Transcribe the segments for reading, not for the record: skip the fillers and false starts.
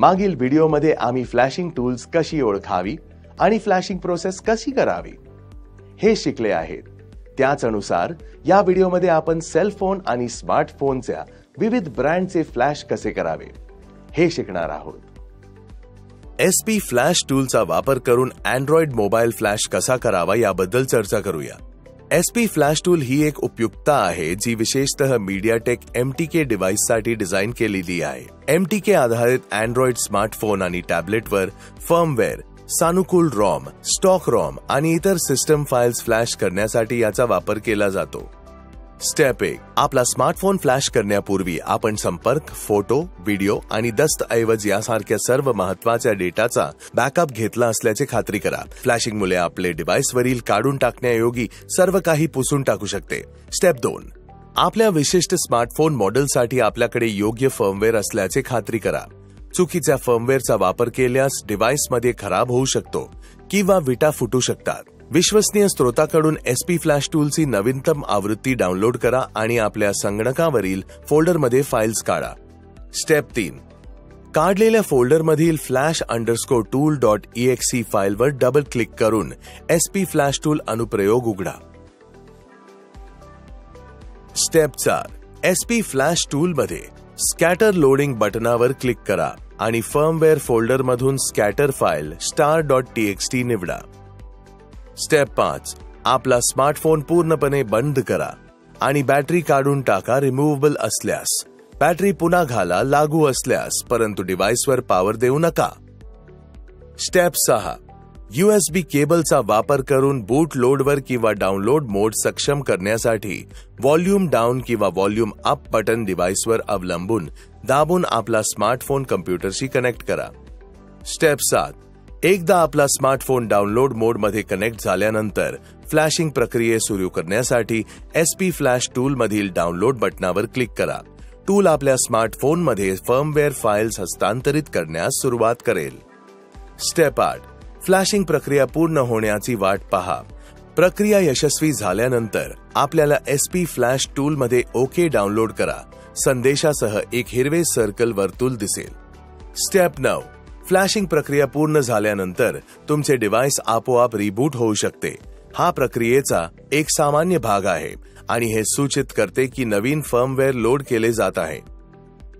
मागील व्हिडिओमध्ये आम्ही फ्लॅशिंग टूल्स कशी ओळखावी आणि फ्लॅशिंग प्रोसेस कशी करावी हे शिकले आहेत. त्याच अनुसार या व्हिडिओमध्ये आपण सेल फोन आणि स्मार्टफोनच्या विविध ब्रँडचे फ्लॅश कसे करावे हे शिकणार आहोत. SP फ्लॅश टूलचा वापर करून अँड्रॉइड मोबाईल फ्लॅश कसा करावा याबद्दल चर्चा करूया. SP फ्लॅश टूल ही एक उपयुक्तता आहे जी विशेषतः मीडियाटेक MTK डिव्हाइससाठी डिझाइन केलेली आहे. MTK आधारित अँड्रॉइड स्मार्टफोन आणि टॅबलेटवर फर्मवेअर, सानुकूल रॉम, स्टॉक रॉम आणि इतर सिस्टम फाइल्स फ्लॅश करण्यासाठी याचा वापर केला जातो. स्टेप 1. आपला स्मार्टफोन फ्लॅश करण्यापूर्वी आपण संपर्क, फोटो, व्हिडिओ आणि दस्तऐवज यासारख्या सर्व महत्त्वाच्या डेटाचा बॅकअप घेतला असल्याची खात्री करा. फ्लॅशिंगमुळे आपले डिव्हाइसवरील काढून टाकण्यायोगी सर्व काही पुसून टाकू शकते. स्टेप 2. आपल्या विशिष्ट स्मार्टफोन मॉडेलसाठी आपल्याकडे योग्य फर्मवेअर असल्याची खात्री करा. चुकीच्या फर्मवेअरचा वापर केल्यास डिव्हाइसमध्ये खराब होऊ शकतो किंवा विटा फुटू शकतात. विश्वसनीय स्रोताकडून SP फ्लॅश टूलची नवीनतम आवृत्ती डाउनलोड करा आणि आपल्या संगणकावरील फोल्डरमध्ये फाइल्स काढा. स्टेप 3. काढलेल्या फोल्डरमधील flash_tool.exe फाईलवर डबल क्लिक करून SP फ्लॅश टूल अनुप्रयोग उघडा. स्टेप 4. SP फ्लॅश टूलमध्ये स्कॅटर लोडिंग बटनावर क्लिक करा आणि फर्मवेअर फोल्डरमधून स्कॅटर फाईल star.txt निवडा. स्टेप 5. आपला स्मार्टफोन पूर्णपणे बंद करा आणि बॅटरी काढून टाका रिमूव्हेबल असल्यास. बॅटरी पुन्हा घाला लागू असल्यास, परंतु डिव्हाइसवर पॉवर देऊ नका. स्टेप 6. USB केबलचा वापर करून बूट लोडवर किंवा डाउनलोड मोड सक्षम करण्यासाठी व्हॉल्यूम डाऊन किंवा व्हॉल्यूम अप बटन डिव्हाइसवर अवलंबून दाबून आपला स्मार्टफोन कम्प्युटरशी कनेक्ट करा. स्टेप 7. एकदा आपला स्मार्टफोन डाउनलोड मोडमध्ये कनेक्ट झाल्यानंतर फ्लॅशिंग प्रक्रिये सुरू करण्यासाठी SP फ्लॅश टूल मधील डाउनलोड बटनावर क्लिक करा. टूल आपल्या स्मार्टफोनमध्ये फर्मवेअर फाइल्स हस्तांतरित करण्यास सुरुवात करेल. स्टेप 8. फ्लॅशिंग प्रक्रिया पूर्ण होण्याची वाट पहा. प्रक्रिया यशस्वी झाल्यानंतर आपल्याला SP फ्लॅश टूल मध्ये ओके डाउनलोड करा संदेशासह एक हिरवे सर्कल वर्तुळ दिसेल. स्टेप 9. फ्लॅशिंग प्रक्रिया पूर्ण झाल्यानंतर तुमचे डिव्हाइस आपोआप रिबूट होऊ शकते. हा प्रक्रियेचा एक सामान्य भाग आहे आणि हे सूचित करते की नवीन फर्मवेअर लोड केले जात आहे.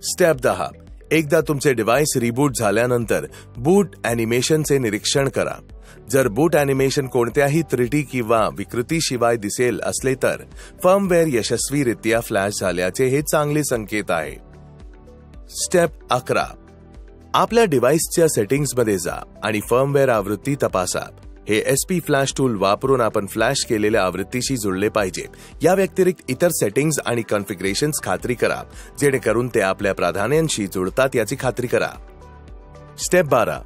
स्टेप 10. एकदा तुमचे डिव्हाइस रिबूट झाल्यानंतर बूट अॅनिमेशनचे निरीक्षण करा. जर बूट अॅनिमेशन कोणत्याही त्रुटी किंवा विकृतीशिवाय दिसेल असले तर फर्मवेअर यशस्वीरित्या फ्लॅश झाल्याचे हे चांगले संकेत आहे. स्टेप 11. आपल्या डिव्हाइसच्या सेटिंग्जमध्ये जा आणि फर्मवेअर आवृत्ती तपासा. हे SP फ्लॅश टूल वापरून आपण फ्लॅश केलेल्या आवृत्तीशी जुळले पाहिजे. या व्यतिरिक्त इतर सेटिंग्ज आणि कॉन्फिगरेशन्स खात्री करा जेणेकरून ते आपल्या प्राधान्यांशी जुळतात याची खात्री करा. स्टेप 12.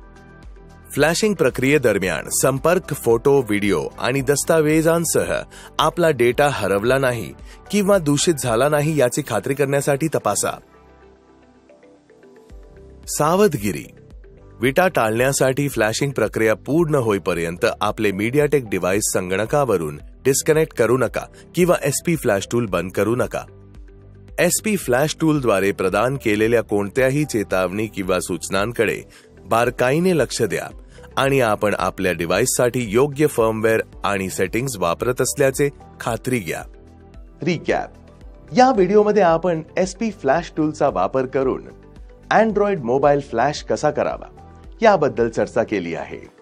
फ्लॅशिंग प्रक्रियेदरम्यान संपर्क, फोटो, व्हिडिओ आणि दस्तावेजांसह आपला डेटा हरवला नाही किंवा दूषित झाला नाही याची खात्री करण्यासाठी तपासा. सावधगिरी. विटा टाळण्यासाठी फ्लॅशिंग प्रक्रिया पूर्ण होईपर्यंत आपले मीडियाटेक डिव्हाइस संगणकावरून डिस्कनेक्ट करू नका किंवा SP फ्लॅश टूल बंद करू नका. SP फ्लॅश टूलद्वारे प्रदान केलेल्या कोणत्याही चेतावणी किंवा सूचनांकडे बारकाईने लक्ष द्या आणि आपण आपल्या डिव्हाइससाठी योग्य फर्मवेअर आणि सेटिंग्ज वापरत असल्याचे खात्री घ्या. रिकॅप. या व्हिडिओमध्ये आपण SP फ्लॅश टूलचा वापर करून अँड्रॉइड मोबाईल फ्लॅश कसा करावा याबद्दल चर्चा केली आहे.